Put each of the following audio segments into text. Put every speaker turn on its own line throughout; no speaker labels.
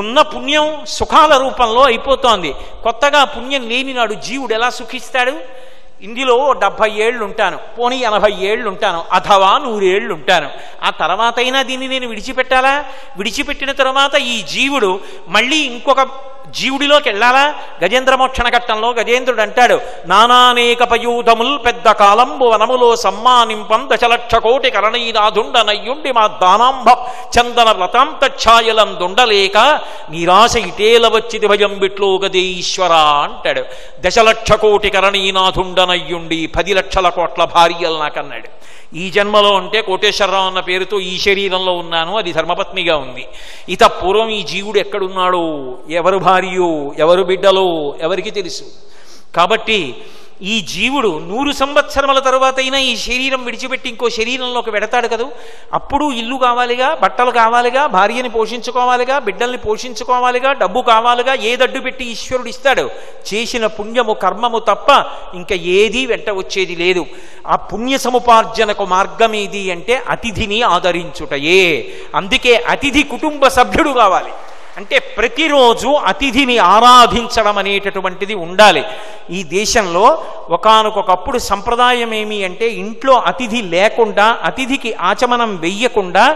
ఉన్న పుణ్యం సుఖాల రూపంలో అయిపోతోంది. కొత్తగా పుణ్యం లేని నాడు జీవుడు ఎలా సుఖిస్తాడు? ఇందులో 70 ఏళ్ళు ఉంటాను, పోనీ 80 ఏళ్ళు ఉంటాను, అథవా 100 ఏళ్ళు ఉంటాను. ఆ తర్వాత అయినా దీన్ని నేను విడిచిపెట్టాలా? విడిచిపెట్టిన తర్వాత ఈ జీవుడు మళ్ళీ ఇంకొక జీవుడిలోకి వెళ్ళాలా? గజేంద్రమోక్షణ ఘట్టంలో గజేంద్రుడు అంటాడు, నానానేక పయూధముల్ పెద్ద కాలంబు వనములో సమ్మానింపం దశలక్ష కోటి కరణీనాథుండనయ్యుండి మా దానాంబ చందన లతాంతఛాయలం దుండలేక నిరాశ ఇటేల వచ్చిది భయం బిట్లో గదే ఈశ్వర అంటాడు. దశలక్ష కోటి కరణీనాథుండనయ్యుండి 10 లక్షల కోట్ల భార్యలు నాకన్నాడు. ఈ జన్మలో ఉంటే కోటేశ్వరరావు అన్న పేరుతో ఈ శరీరంలో ఉన్నాను, అది ధర్మపత్నిగా ఉంది. ఇత పూర్వం ఈ జీవుడు ఎక్కడున్నాడో, ఎవరు భార్యో, ఎవరు బిడ్డలో ఎవరికి తెలుసు. కాబట్టి ఈ జీవుడు 100 సంవత్సరముల తరువాత అయినా ఈ శరీరం విడిచిపెట్టి ఇంకో శరీరంలోకి వెడతాడు కదా. అప్పుడు ఇల్లు కావాలిగా, బట్టలు కావాలిగా, భార్యని పోషించుకోవాలిగా, బిడ్డల్ని పోషించుకోవాలిగా, డబ్బు కావాలిగా. ఏదడ్డు పెట్టి ఈశ్వరుడు ఇస్తాడు? చేసిన పుణ్యము కర్మము తప్ప ఇంకా ఏదీ వెంట వచ్చేది లేదు. ఆ పుణ్య సముపార్జనకు మార్గం ఏది అంటే అతిథిని ఆదరించుటయే. అందుకే అతిథి కుటుంబ సభ్యుడు కావాలి. అంటే ప్రతిరోజు అతిథిని ఆరాధించడం అనేటటువంటిది ఉండాలి. ఈ దేశంలో ఒకానొకప్పుడు సంప్రదాయం ఏమి అంటే ఇంట్లో అతిథి లేకుండా, అతిథికి ఆచమనం వెయ్యకుండా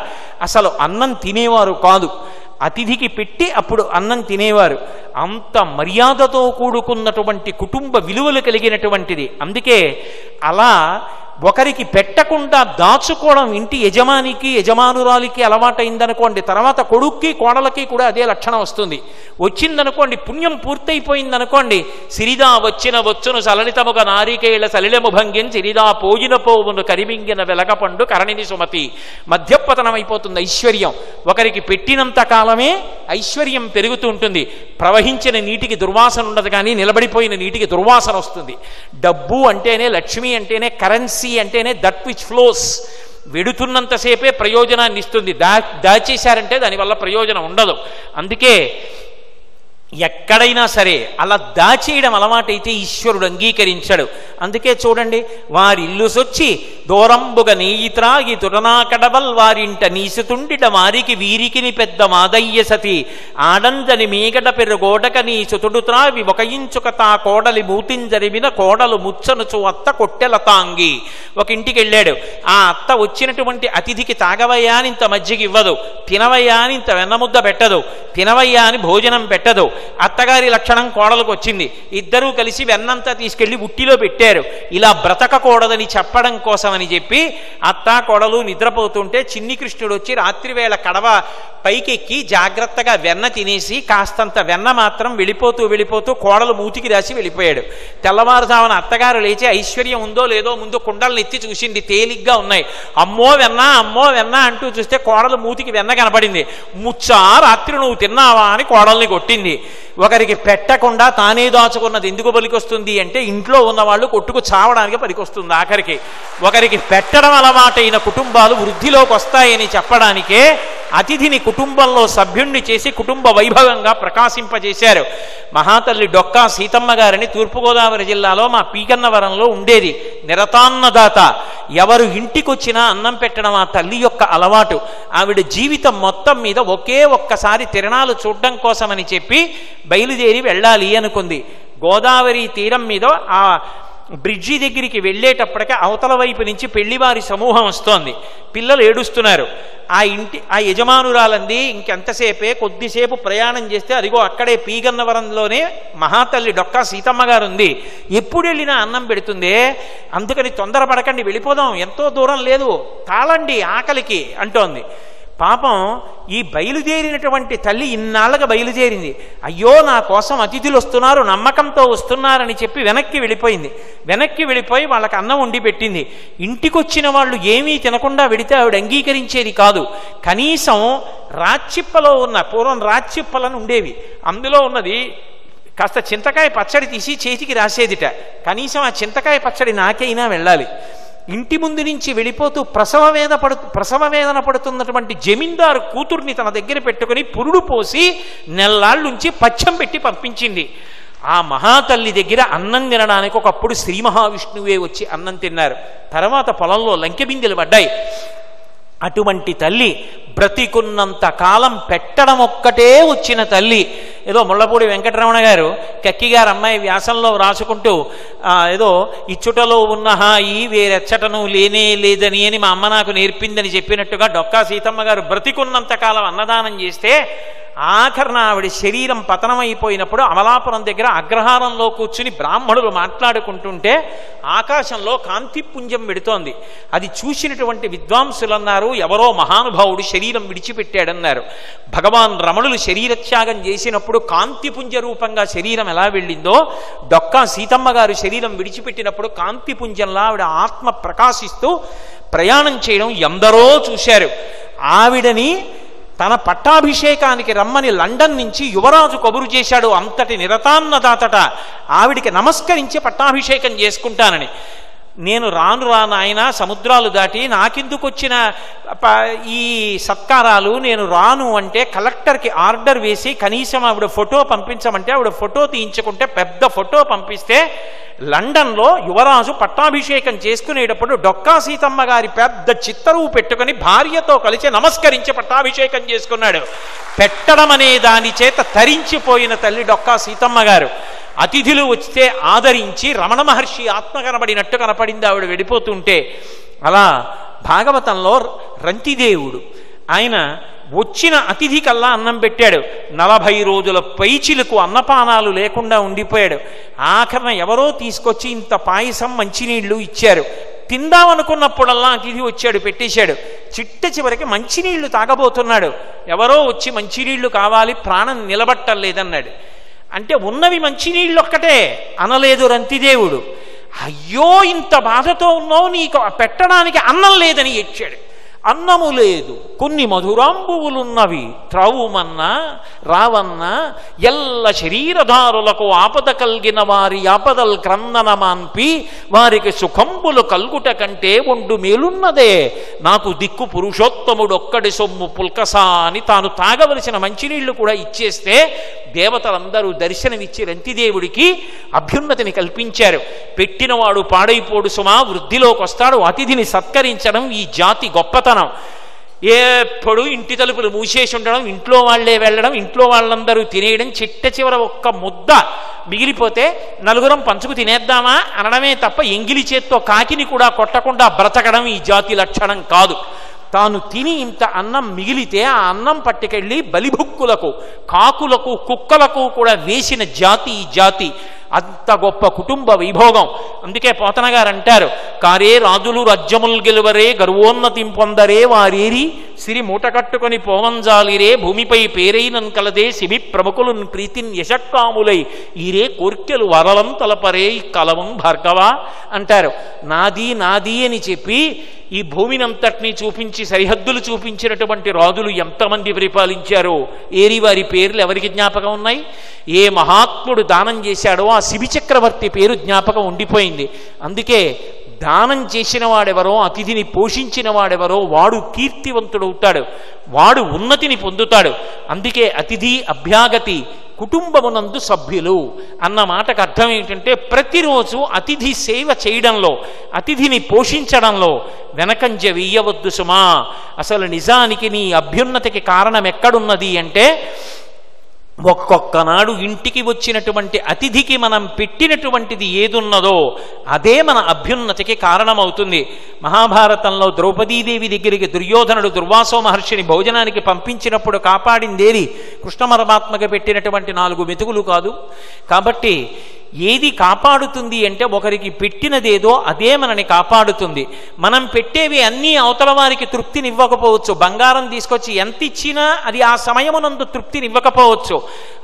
అసలు అన్నం తినేవారు కాదు. అతిథికి పెట్టి అప్పుడు అన్నం తినేవారు. అంత మర్యాదతో కూడుకున్నటువంటి కుటుంబ విలువలు కలిగినటువంటిది. అందుకే అలా ఒకరికి పెట్టకుండా దాచుకోవడం ఇంటి యజమానికి యజమానురాలికి అలవాటైందనుకోండి, తర్వాత కొడుక్కి కోడలకి కూడా అదే లక్షణం వస్తుంది. వచ్చిందనుకోండి, పుణ్యం పూర్తయిపోయిందనుకోండి, సిరిదా వచ్చిన వచ్చును సలలితముగా నారికేళ్ల సలిలము భంగిం సిరిదా పోయిన పోవును కరిమింగిన వెలగపండు కరణిని సుమతి. మధ్యపతనం అయిపోతుంది ఐశ్వర్యం. ఒకరికి పెట్టినంత కాలమే ఐశ్వర్యం పెరుగుతూ ఉంటుంది. ప్రవహించిన నీటికి దుర్వాసన ఉండదు, కానీ నిలబడిపోయిన నీటికి దుర్వాసన వస్తుంది. డబ్బు అంటేనే, లక్ష్మి అంటేనే, కరెన్సీ అంటేనే దట్ విచ్ ఫ్లోస్. వెడుతున్నంతసేపే ప్రయోజనాన్ని ఇస్తుంది. దాచేశారంటే దానివల్ల ప్రయోజనం ఉండదు. అందుకే ఎక్కడైనా సరే అలా దాచేయడం అలవాటైతే ఈశ్వరుడు అంగీకరించాడు. అందుకే చూడండి, వారిల్లు సొచ్చి దూరంబుగ నెయ్యి త్రాగి తురనా కడవల్ వారింట నీసుతుండిట వారికి వీరికిని పెద్ద మాదయ్య సతి ఆడంజని మీగడ పెరుగోడక నీ సుతుడు త్రావి ఒక ఇంచుక తా కోడలి మూతింజరిమిన కోడలు ముచ్చనుచు అత్త కొట్టెల తాంగి. ఒక ఇంటికి వెళ్ళాడు. ఆ అత్త వచ్చినటువంటి అతిథికి తాగవయ్యా అని ఇంత మజ్జిగ ఇవ్వదు, తినవయ్యా అని ఇంత వెన్నముద్ద పెట్టదు, తినవయ్యా అని భోజనం పెట్టదు. అత్తగారి లక్షణం కోడలకు వచ్చింది. ఇద్దరూ కలిసి వెన్నంతా తీసుకెళ్లి ఉట్టిలో పెట్టారు. ఇలా బ్రతకకూడదని చెప్పడం కోసమని చెప్పి అత్త కోడలు నిద్రపోతుంటే చిన్ని కృష్ణుడు వచ్చి రాత్రివేళ కడవ పైకెక్కి జాగ్రత్తగా వెన్న తినేసి కాస్తంత వెన్న మాత్రం వెళ్ళిపోతూ కోడలు మూతికి రాసి వెళ్ళిపోయాడు. తెల్లవారుజామున అత్తగారు లేచి ఐశ్వర్యం ఉందో లేదో ముందు కుండలను ఎత్తి చూసింది, తేలిగ్గా ఉన్నాయి. అమ్మో వెన్న అంటూ చూస్తే కోడలు మూతికి వెన్న కనపడింది. ముచ్చా రాత్రి నువ్వు తిన్నావా అని కోడల్ని కొట్టింది. ఒకరికి పెట్టకుండా తానే దాచుకున్నది ఎందుకు పలికొస్తుంది అంటే ఇంట్లో ఉన్నవాళ్ళు కొట్టుకు చావడానికి పలికొస్తుంది. ఆఖరికి ఒకరికి పెట్టడం అలవాటైన కుటుంబాలు వృద్ధిలోకి వస్తాయని చెప్పడానికే అతిథిని కుటుంబంలో సభ్యుణ్ణి చేసి కుటుంబ వైభవంగా ప్రకాశింపజేశారు. మహాతల్లి డొక్కా సీతమ్మ గారిని తూర్పుగోదావరి జిల్లాలో మా పీకన్నవరంలో ఉండేది. నిరతాన్నదాత. ఎవరు ఇంటికొచ్చినా అన్నం పెట్టడం ఆ తల్లి యొక్క అలవాటు. ఆవిడ జీవితం మొత్తం మీద ఒక్కసారి తిరణాలు చూడడం కోసమని చెప్పి బయలుదేరి వెళ్ళాలి అనుకుంది. గోదావరి తీరం మీద ఆ బ్రిడ్జి దగ్గరికి వెళ్ళేటప్పటికే అవతల వైపు నుంచి పెళ్లివారి సమూహం వస్తోంది. పిల్లలు ఏడుస్తున్నారు. ఆ యజమానురాలంది ఇంకెంతసేపే, కొద్దిసేపు ప్రయాణం చేస్తే అదిగో అక్కడే పీగన్నవరంలోనే మహాతల్లి డొక్కా సీతమ్మ గారు ఉంది, ఎప్పుడు వెళ్ళినా అన్నం పెడుతుందే, అందుకని తొందరపడకండి వెళ్ళిపోదాం, ఎంతో దూరం లేదు, తాళండి ఆకలికి అంటోంది. పాపం ఈ బయలుదేరినటువంటి తల్లి ఇన్నాళ్ళగా బయలుదేరింది. అయ్యో నా కోసం అతిథులు వస్తున్నారు, నమ్మకంతో వస్తున్నారని చెప్పి వెనక్కి వెళ్ళిపోయింది. వెనక్కి వెళ్ళిపోయి వాళ్ళకి అన్నం వండి పెట్టింది. ఇంటికొచ్చిన వాళ్ళు ఏమీ తినకుండా వెడితే ఆవిడ అంగీకరించేది కాదు. కనీసం రాచిప్పలో ఉన్న, పూర్వం రాచిప్పలను ఉండేవి, అందులో ఉన్నది కాస్త చింతకాయ పచ్చడి తీసి చేతికి రాసేదిట. కనీసం ఆ చింతకాయ పచ్చడి నాకైనా వెళ్ళాలి. ఇంటి ముందు నుంచి వెళ్ళిపోతూ ప్రసవ వేదన పడుతున్నటువంటి జమీందారు కూతుర్ని తన దగ్గర పెట్టుకుని పురుడు పోసి నెల్లాళ్ళుంచి పచ్చం పెట్టి పంపించింది. ఆ మహాతల్లి దగ్గర అన్నం తినడానికి ఒకప్పుడు శ్రీ మహావిష్ణువే వచ్చి అన్నం తిన్నారు. తర్వాత పొలంలో లంకె బిందెలు పడ్డాయి. అటువంటి తల్లి బ్రతికున్నంత కాలం పెట్టడం ఒక్కటే వచ్చిన తల్లి. ఏదో ముళ్ళపూడి వెంకటరమణ గారు కక్కిగారు అమ్మాయి వ్యాసంలో రాసుకుంటూ ఏదో ఇచ్చుటలో ఉన్న హాయి వేరెచ్చటను లేనే లేదని అని మా అమ్మ నాకు నేర్పిందని చెప్పినట్టుగా డొక్కా సీతమ్మ గారు బ్రతికున్నంత కాలం అన్నదానం చేస్తే ఆఖరణ ఆవిడ శరీరం పతనమైపోయినప్పుడు అమలాపురం దగ్గర అగ్రహారంలో కూర్చుని బ్రాహ్మణులు మాట్లాడుకుంటుంటే ఆకాశంలో కాంతిపుంజం పెడుతోంది. అది చూసినటువంటి విద్వాంసులన్నారు, ఎవరో మహానుభావుడు శరీరం విడిచిపెట్టాడన్నారు. భగవాన్ రమణులు శరీరత్యాగం చేసినప్పుడు కాంతిపుంజ రూపంగా శరీరం ఎలా వెళ్ళిందో, డొక్కా సీతమ్మ గారు శరీరం విడిచిపెట్టినప్పుడు కాంతిపుంజంలా ఆవిడ ఆత్మ ప్రకాశిస్తూ ప్రయాణం చేయడం ఎందరో చూశారు. ఆవిడని తన పట్టాభిషేకానికి రమ్మని లండన్ నుంచి యువరాజు కబురు చేశాడు. అంతటి నిరతాన్నదాతట. ఆవిడికి నమస్కరించి పట్టాభిషేకం చేసుకుంటానని. నేను రాను ఆయన సముద్రాలు దాటి నాకెందుకు వచ్చిన ఈ సత్కారాలు, నేను రాను అంటే కలెక్టర్కి ఆర్డర్ వేసి కనీసం ఆవిడ ఫోటో పంపించమంటే ఆవిడ ఫోటో తీయించుకుంటే పెద్ద ఫోటో పంపిస్తే లండన్లో యువరాజు పట్టాభిషేకం చేసుకునేటప్పుడు డొక్కా సీతమ్మ గారి పెద్ద చిత్తరువు పెట్టుకుని భార్యతో కలిసి నమస్కరించి పట్టాభిషేకం చేసుకున్నాడు. పెట్టడం అనే దాని చేత తరించిపోయిన తల్లి డొక్కా సీతమ్మ గారు. అతిథులు వస్తే ఆదరించి రమణ మహర్షి ఆత్మ కనబడినట్టు కనపడింది ఆవిడ వెళ్ళిపోతుంటే. అలా భాగవతంలో రంతిదేవుడు ఆయన వచ్చిన అతిథి కల్లా అన్నం పెట్టాడు. 40 రోజుల పైచిలకు అన్నపానాలు లేకుండా ఉండిపోయాడు. ఆఖరణ ఎవరో తీసుకొచ్చి ఇంత పాయసం మంచినీళ్లు ఇచ్చారు. తిందామనుకున్నప్పుడల్లా అతిథి వచ్చాడు, పెట్టేశాడు. చిట్ట చివరికి మంచినీళ్లు తాగబోతున్నాడు. ఎవరో వచ్చి మంచినీళ్లు కావాలి, ప్రాణం నిలబట్టలేదన్నాడు. అంటే ఉన్నవి మంచినీళ్ళు ఒక్కటే అనలేదు రంతిదేవుడు. అయ్యో ఇంత బాధతో ఉన్నావు, నీకు పెట్టడానికి అన్నం లేదని ఏడ్చాడు. అన్నము లేదు, కొన్ని మధురాంబువులున్నవి త్రావుమన్నా రావన్నా ఎల్ల శరీరధారులకు ఆపద కలిగిన వారి ఆపదల్ క్రందనమాన్పి వారికి సుఖంబులు కల్గుట కంటే ఒండు మేలున్నదే, నాకు దిక్కు పురుషోత్తముడొక్కడి సొమ్ము పుల్కసా అని తాను తాగవలసిన మంచినీళ్లు కూడా ఇచ్చేస్తే దేవతలందరూ దర్శనమిచ్చి రంతిదేవుడికి అభ్యున్నతిని కల్పించారు. పెట్టినవాడు పాడైపోడు సుమా, వృద్ధిలోకి వస్తాడు. అతిథిని సత్కరించడం ఈ జాతి గొప్పతనం. ఎప్పుడు ఇంటి తలుపులు మూసేసి ఉండడం, ఇంట్లో వాళ్లే వెళ్ళడం, ఇంట్లో వాళ్ళందరూ తినేయడం, చిట్ట చివర ఒక్క ముద్ద మిగిలిపోతే నలుగురం పంచుకు తినేద్దామా అనడమే తప్ప ఎంగిలి చేత్తో కాకిని కూడా కొట్టకుండా బ్రతకడం ఈ జాతి లక్షణం కాదు. తాను తిని ఇంత అన్నం మిగిలితే ఆ అన్నం పట్టుకెళ్ళి బలిభుక్కులకు, కాకులకు, కుక్కలకు కూడా వేసిన జాతి ఈ జాతి. అంత గొప్ప కుటుంబ వైభోగం. అందుకే పోతన గారు అంటారు, కారే రాజులు రాజ్యములు గెలువరే గర్వోన్నతిం పొందరే వారేరి సిరి మూట కట్టుకొని పోవంజాలిరే భూమిపై పేరైనం కలదే శిబి ప్రముఖులను ప్రీతిన్ యశక్కాములై ఈరే కోర్కెలు వరలం తలపరే కలవం భార్గవ అంటారు. నాది నాది అని చెప్పి ఈ భూమినంతటినీ చూపించి సరిహద్దులు చూపించినటువంటి రాజులు ఎంతమంది పరిపాలించారో ఏరి వారి పేర్లు ఎవరికి జ్ఞాపకం ఉన్నాయి? ఏ మహాత్ముడు దానం చేశాడో ఆ శిబి చక్రవర్తి పేరు జ్ఞాపకం ఉండిపోయింది. అందుకే దానం చేసిన వాడెవరో, అతిథిని పోషించిన వాడెవరో వాడు కీర్తివంతుడవుతాడు, వాడు ఉన్నతిని పొందుతాడు. అందుకే అతిథి అభ్యాగతి కుటుంబమునందు సభ్యులు అన్న మాటకు అర్థం ఏంటంటే ప్రతిరోజు అతిథి సేవ చేయడంలో, అతిథిని పోషించడంలో వెనకంజ వెయ్యవద్దు సుమా. అసలు నిజానికి నీ అభ్యున్నతికి కారణం ఎక్కడున్నది అంటే ఒక్కొక్కనాడు ఇంటికి వచ్చినటువంటి అతిథికి మనం పెట్టినటువంటిది ఏదున్నదో అదే మన అభ్యున్నతికి కారణమవుతుంది. మహాభారతంలో ద్రౌపదీదేవి దగ్గరికి దుర్యోధనుడు దుర్వాసో మహర్షిని భోజనానికి పంపించినప్పుడు కాపాడిందేది కృష్ణ పరమాత్మకి పెట్టినటువంటి 4 మెతుకులు కాదు. కాబట్టి ఏది కాపాడుతుంది అంటే ఒకరికి పెట్టినదేదో అదే మనని కాపాడుతుంది. మనం పెట్టేవి అన్నీ అవతల వారికి తృప్తినివ్వకపోవచ్చు. బంగారం తీసుకొచ్చి ఎంత ఇచ్చినా అది ఆ సమయమునందు తృప్తినివ్వకపోవచ్చు.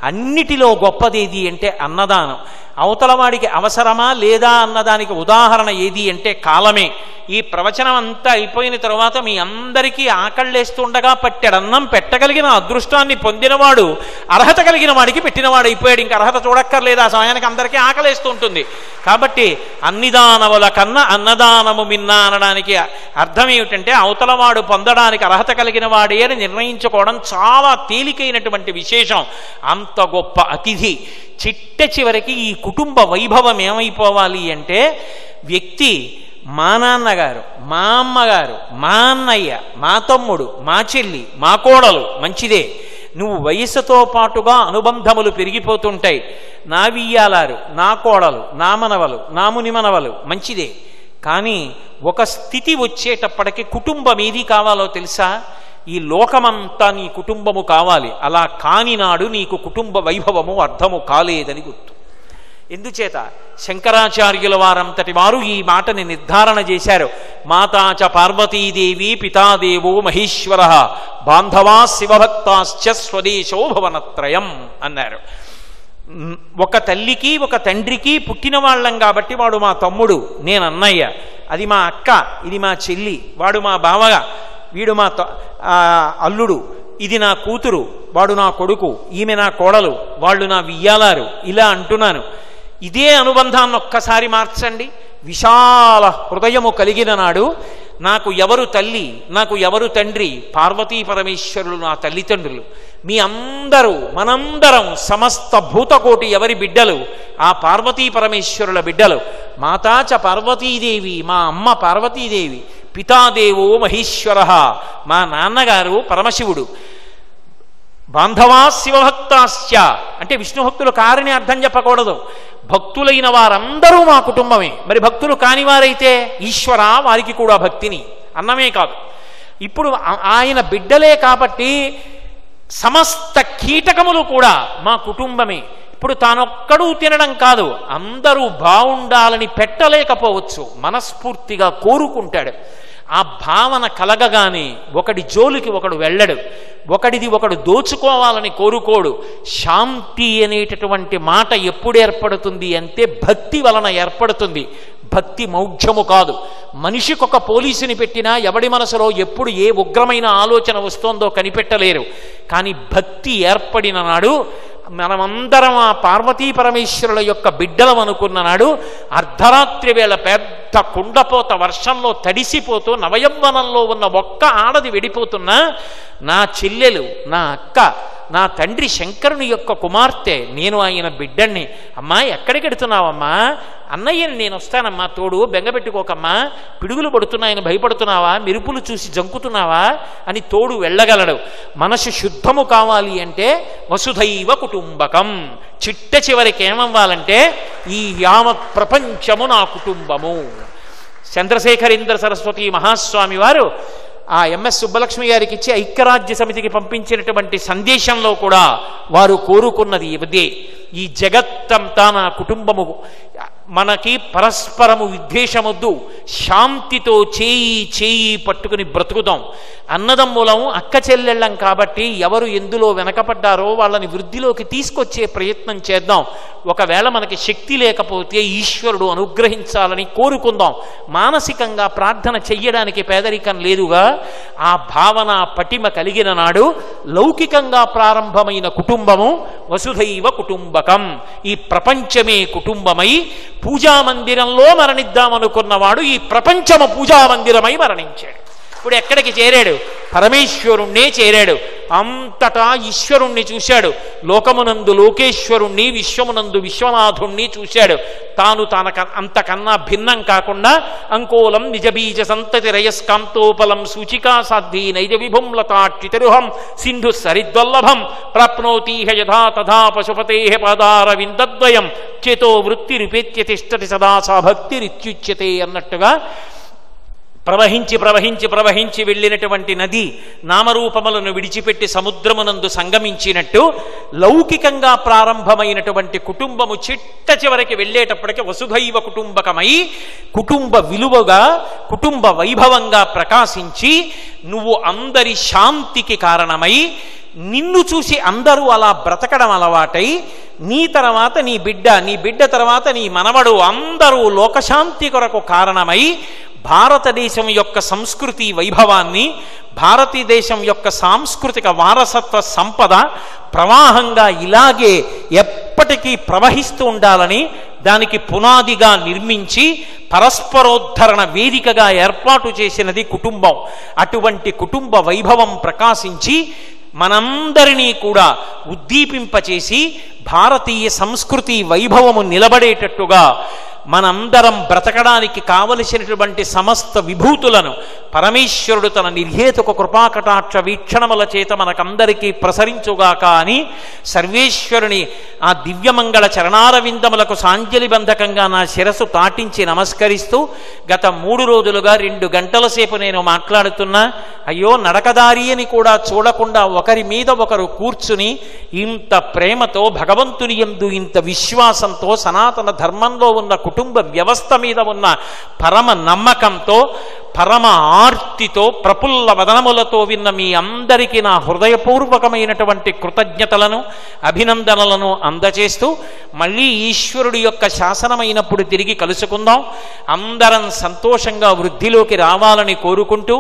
అన్నిటిలో గొప్పదేది అంటే అన్నదానం. అవతల వాడికి అవసరమా లేదా అన్నదానికి ఉదాహరణ ఏది అంటే కాలమే. ఈ ప్రవచనం అంతా అయిపోయిన తర్వాత మీ అందరికీ ఆకళ్ళేస్తుండగా పట్టెడు అన్నం పెట్టగలిగిన అదృష్టాన్ని పొందినవాడు అర్హత కలిగిన వాడికి పెట్టినవాడు అయిపోయాడు. ఇంకా అర్హత చూడక్కర్లేదు. ఆ సమయానికి అందరికీ ఆకలేస్తూ ఉంటుంది. కాబట్టి అన్నిదానముల కన్నా అన్నదానము మిన్నా అనడానికి అర్థం ఏమిటంటే అవతలవాడు పొందడానికి అర్హత కలిగిన వాడే అని నిర్ణయించుకోవడం చాలా తేలికైనటువంటి విశేషం. అంత గొప్ప అతిథి చిట్ట చివరికి ఈ కుటుంబ వైభవం ఏమైపోవాలి అంటే వ్యక్తి మా నాన్నగారు, మా అమ్మగారు, మా అన్నయ్య, మా తమ్ముడు, మా చెల్లి, మా కోడలు మంచిదే. నువ్వు వయస్సుతో పాటుగా అనుబంధములు పెరిగిపోతుంటాయి. నా వియ్యాలారు, నా కోడలు, నా మనవలు, నా ముని మనవలు మంచిదే. కానీ ఒక స్థితి వచ్చేటప్పటికి కుటుంబం ఏది కావాలో తెలుసా? ఈ లోకమంతా నీ కుటుంబము కావాలి. అలా కాని నాడు నీకు కుటుంబ వైభవము అర్థము కాలేదని గుర్తు. ఎందుచేత శంకరాచార్యుల వారంతటి వారు ఈ మాటని నిర్ధారణ చేశారు. మాతాచ పార్వతీదేవి పితాదేవో మహేశ్వర బాంధవా శివభక్తాశ్చ స్వదేశో భవనత్రయం అన్నారు. ఒక తల్లికి ఒక తండ్రికి పుట్టిన వాళ్ళం కాబట్టి వాడు మా తమ్ముడు, నేను అన్నయ్య, అది మా అక్క, ఇది మా చెల్లి, వాడు మా బావగా, వీడు మా అల్లుడు, ఇది నా కూతురు, వాడు నా కొడుకు, ఈమె నా కోడలు, వాళ్ళు నా వియ్యాలారు, ఇలా అంటున్నాను. ఇదే అనుబంధాన్ని ఒక్కసారి మార్చండి. విశాల హృదయము కలిగిన నాడు నాకు ఎవరు తల్లి, నాకు ఎవరు తండ్రి? పార్వతీ పరమేశ్వరులు నా తల్లిదండ్రులు. మీ అందరూ, మనందరం సమస్త భూతకోటి ఎవరి బిడ్డలు? ఆ పార్వతీ పరమేశ్వరుల బిడ్డలు. మాతాచ పార్వతీదేవి, మా అమ్మ పార్వతీదేవి, పితాదేవో మహేశ్వర, మా నాన్నగారు పరమశివుడు, బాంధవా శివభక్తాశ్చ అంటే విష్ణు భక్తులు కారని అర్థం చెప్పకూడదు. భక్తులైన వారందరూ మా కుటుంబమే. మరి భక్తులు కానివారైతే ఈశ్వర వారికి కూడా భక్తిని అన్నమే కాదు. ఇప్పుడు ఆయన బిడ్డలే కాబట్టి సమస్త కీటకములు కూడా మా కుటుంబమే. ఇప్పుడు తానొక్కడూ తినడం కాదు, అందరూ బాగుండాలని పెట్టలేకపోవచ్చు, మనస్ఫూర్తిగా కోరుకుంటాడు. ఆ భావన కలగగానే ఒకడి జోలికి ఒకడు వెళ్ళడు, ఒకడిది ఒకడు దోచుకోవాలని కోరుకోడు. శాంతి అనేటటువంటి మాట ఎప్పుడు ఏర్పడుతుంది అంటే భక్తి వలన ఏర్పడుతుంది. భక్తి మౌఢ్యము కాదు. మనిషికొక పోలీసుని పెట్టినా ఎవడి మనసులో ఎప్పుడు ఏ ఉగ్రమైన ఆలోచన వస్తోందో కనిపెట్టలేరు. కానీ భక్తి ఏర్పడిన నాడు మనమందరం ఆ పార్వతీ పరమేశ్వరుల యొక్క బిడ్డలం అనుకున్న నాడు అర్ధరాత్రి వేళ పెద్ద కుండపోత వర్షంలో తడిసిపోతూ నవయవ్వనంలో ఉన్న ఒక్క ఆడది వెడిపోతున్నా, నా చెల్లెలు, నా అక్క, నా తండ్రి శంకరుని యొక్క కుమార్తె, నేను ఆయన బిడ్డని. అమ్మా ఎక్కడికి వెడుతున్నావమ్మా? అన్నయ్యని నేను వస్తానమ్మా తోడు, బెంగపెట్టుకోకమ్మా, పిడుగులు పడుతున్నాయని భయపడుతున్నావా, మెరుపులు చూసి జంకుతున్నావా అని తోడు వెళ్ళగలడు. మనసు శుద్ధము కావాలి అంటే వసుధైవ కుటుంబకం. చిట్ట చివరికి ఏమవ్వాలంటే ఈ యావత్ ప్రపంచము నా కుటుంబము. చంద్రశేఖరేంద్ర సరస్వతి మహాస్వామి వారు ఆ ఎంఎస్ సుబ్బలక్ష్మి గారికి ఇచ్చి ఐక్యరాజ్య సమితికి పంపించినటువంటి సందేశంలో కూడా వారు కోరుకున్నది ఇదే. ఈ జగత్తంతా నా కుటుంబము. మనకి పరస్పరము విద్వేషమొద్దు, శాంతితో చేయి చేయి పట్టుకుని బ్రతుకుదాం. అన్నదమ్ములం, అక్క చెల్లెళ్ళం కాబట్టి ఎవరు ఎందులో వెనకపడ్డారో వాళ్ళని వృద్ధిలోకి తీసుకొచ్చే ప్రయత్నం చేద్దాం. ఒకవేళ మనకి శక్తి లేకపోతే ఈశ్వరుడు అనుగ్రహించాలని కోరుకుందాం. మానసికంగా ప్రార్థన చెయ్యడానికి పేదరికం లేదుగా. ఆ భావన పటిమ కలిగిన నాడు లౌకికంగా ప్రారంభమైన కుటుంబము వసుధైవ కుటుంబకం. ఈ ప్రపంచమే కుటుంబమై పూజామందిరంలో మరణిద్దామనుకున్నవాడు ఈ ప్రపంచము పూజామందిరమై మరణించాడు. ఇప్పుడు ఎక్కడికి చేరాడు? పరమేశ్వరుణ్ణే చేరాడు. అంతటా ఈశ్వరుణ్ణి చూశాడు. లోకమునందు లోకేశ్వరుణ్ణి, విశ్వమునందు విశ్వనాథుణ్ణి చూశాడు. తాను అంతకన్నా భిన్నం కాకుండా అంకోలం నిజబీజ సంతతి రయస్కాంతోపలం సూచికా సాధ్వీ నైజ విభుం లతాక్షితరుహం సింధు సరిద్వల్లభం ప్రాప్నోతీహ యథా తథా పశుపతే పాదార విందద్వయం చేతో వృత్తిరుపేత్య తిష్టతి సదా సా భక్తిరిత్యుచ్యతే అన్నట్టుగా ప్రవహించి ప్రవహించి ప్రవహించి వెళ్ళినటువంటి నది నామరూపములను విడిచిపెట్టి సముద్రమునందు సంగమించినట్టు లౌకికంగా ప్రారంభమైనటువంటి కుటుంబము చిట్ట చివరికి వెళ్ళేటప్పటికి వసుధైవ కుటుంబకమై కుటుంబ విలువగా, కుటుంబ వైభవంగా ప్రకాశించి నువ్వు అందరి శాంతికి కారణమై, నిన్ను చూసి అందరూ అలా బ్రతకడం అలవాటై, నీ తర్వాత నీ బిడ్డ, నీ బిడ్డ తర్వాత నీ మనవడు అందరూ లోకశాంతి కొరకు కారణమై భారతదేశం యొక్క సంస్కృతి వైభవాన్ని, భారతదేశం యొక్క సాంస్కృతిక వారసత్వ సంపద ప్రవాహంగా ఇలాగే ఎప్పటికీ ప్రవహిస్తూ ఉండాలని దానికి పునాదిగా నిర్మించి పరస్పరోద్ధరణ వేదికగా ఏర్పాటు చేసినది కుటుంబం. అటువంటి కుటుంబ వైభవం ప్రకాశించి మనందరినీ కూడా ఉద్దీపింపచేసి భారతీయ సంస్కృతి వైభవము నిలబడేటట్టుగా మనందరం బ్రతకడానికి కావలసినటువంటి సమస్త విభూతులను పరమేశ్వరుడు తన నిర్హేతుక కృపాకటాక్ష వీక్షణముల చేత మనకందరికీ ప్రసరించుగాక అని సర్వేశ్వరుని ఆ దివ్యమంగళ చరణారవిందములకు సాంజలిబంధకంగా నా శిరస్సు తాటించి నమస్కరిస్తూ గత 3 రోజులుగా 2 గంటల సేపు నేను మాట్లాడుతున్నా. అయ్యో, నడకదారి అని కూడా చూడకుండా ఒకరి మీద ఒకరు కూర్చుని ఇంత ప్రేమతో భగవంతుని యందు ఇంత విశ్వాసంతో సనాతన ధర్మంలో ఉన్న కుటుంబ వ్యవస్థ మీద ఉన్న పరమ నమ్మకంతో పరమ ఆర్తితో ప్రఫుల్ల వదనములతో విన్న మీ అందరికీ నా హృదయపూర్వకమైనటువంటి కృతజ్ఞతలను అభినందనలను అందజేస్తూ మళ్ళీ ఈశ్వరుడి యొక్క శాసనమైనప్పుడు తిరిగి కలుసుకుందాం. అందరం సంతోషంగా వృద్ధిలోకి రావాలని కోరుకుంటూ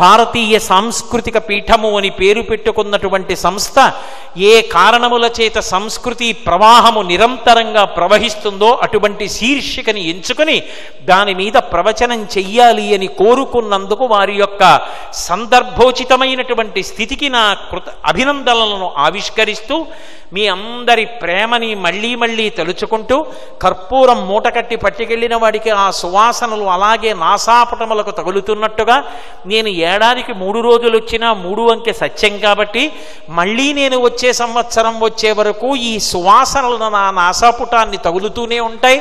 భారతీయ సాంస్కృతిక పీఠము అని పేరు పెట్టుకున్నటువంటి సంస్థ ఏ కారణముల చేత సంస్కృతి ప్రవాహము నిరంతరంగా ప్రవహిస్తుందో అటువంటి శీర్షికని ఎంచుకుని దాని మీద ప్రవచనం చెయ్యాలి అని కోరుకున్నందుకు వారి యొక్క సందర్భోచితమైనటువంటి స్థితికి నా అభినందనలను ఆవిష్కరిస్తూ మీ అందరి ప్రేమని మళ్ళీ మళ్ళీ తలుచుకుంటూ కర్పూరం మూటకట్టి పట్టుకెళ్ళిన వాడికి ఆ సువాసనలు అలాగే నాసాపటములకు తగులుతున్నట్టుగా నేను ఏడాదికి 3 రోజులు వచ్చినా 3 అంకె సత్యం కాబట్టి మళ్ళీ నేను వచ్చే సంవత్సరం వచ్చే వరకు ఈ సువాసనలు నా నాసాపుటాన్ని తగులుతూనే ఉంటాయి.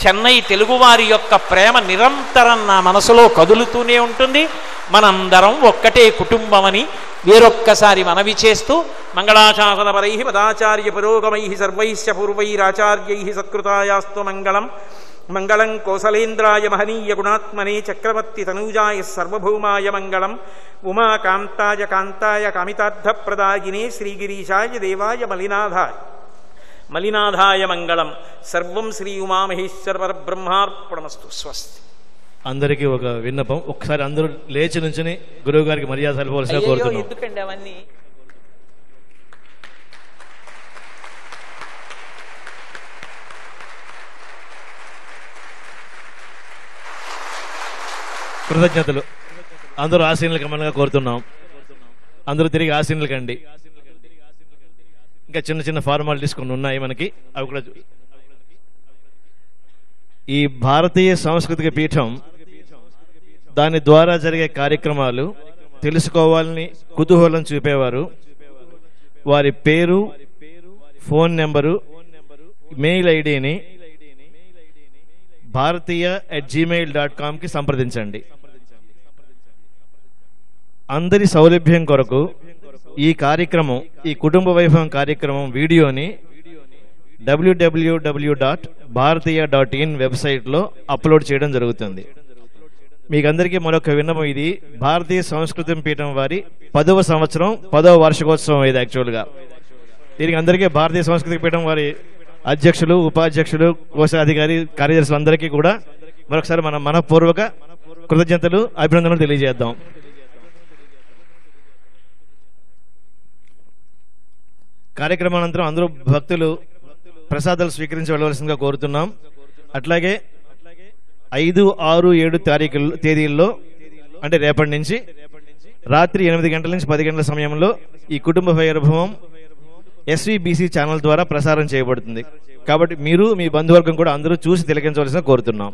చెన్నై తెలుగువారి యొక్క ప్రేమ నిరంతరం నా మనసులో కదులుతూనే ఉంటుంది. మనందరం ఒక్కటే కుటుంబమని వేరొక్కసారి మనవి చేస్తూ మంగళాశాసనపరై పదాచార్య పురోగమై సర్వైశ్చ పూర్వైరాచార్యై సత్కృతాయాస్తు మంగళం. మంగళం కోసలేంద్రాయ మహనీయ గుణాత్మనే చక్రవర్తి తనూజాయ సర్వభౌమాయ మంగళం. ఉమాకాంతాయ కాంతాయ కామితార్థప్రదాయినే శ్రీగిరీశాయ దేవాయ మలినాథాయ మంగళం. సర్వం శ్రీ ఉమామహేశ్వర పరబ్రహ్మార్పణమస్తు. స్వస్తి.
అందరికీ ఒక విన్నపం, ఒకసారి అందరూ లేచి నుంచుని గురువు గారికి మర్యాద సరిపోవలసిన కోరుతున్నాం.
ఎందుకండి అవన్నీ?
కృతజ్ఞతలు. అందరూ ఆశీనులకు మనగా కోరుతున్నాం. అందరూ తిరిగి ఆశీనులు కండి. ఇంకా చిన్న చిన్న ఫార్మాలిటీస్ కొన్ని ఉన్నాయి మనకి, అవి కూడా. ఈ భారతీయ సాంస్కృతిక పీఠం దాని ద్వారా జరిగే కార్యక్రమాలు తెలుసుకోవాలని కుతూహలం చూపేవారు వారి పేరు, ఫోన్ నెంబరు, మెయిల్ ఐడిని bharatiya@gmail.com సంప్రదించండి. అందరి సౌలభ్యం కొరకు ఈ కార్యక్రమం, ఈ కుటుంబ వైభవం కార్యక్రమం వీడియోని www.bharatiya.in వెబ్సైట్లో అప్లోడ్ చేయడం జరుగుతుంది. మీకందరికీ మరొక విన్నపం, ఇది భారతీయ సంస్కృతి పీఠం వారి 10వ సంవత్సరం 10వ వార్షికోత్సవం. ఇది యాక్చువల్గా దీనికి అందరికీ భారతీయ సంస్కృతి పీఠం వారి అధ్యక్షులు, ఉపాధ్యక్షులు, కోశాధికారి, కార్యదర్శులు అందరికీ కూడా మరొకసారి మన మనపూర్వక కృతజ్ఞతలు, అభినందనలు తెలియజేద్దాం. కార్యక్రమానంతరం అందరూ భక్తులు ప్రసాదాలు స్వీకరించి వెళ్ళవలసిందిగా కోరుతున్నాం. అట్లాగే 5, 6, 7 తేదీల్లో అంటే రేపటి నుంచి రాత్రి 8 గంటల నుంచి 10 గంటల సమయంలో ఈ కుటుంబ వైభవం SVBC ఛానల్ ద్వారా ప్రసారం చేయబడుతుంది. కాబట్టి మీరు, మీ బంధువర్గం కూడా అందరూ చూసి తిలకించవలసిందిగా కోరుతున్నాం.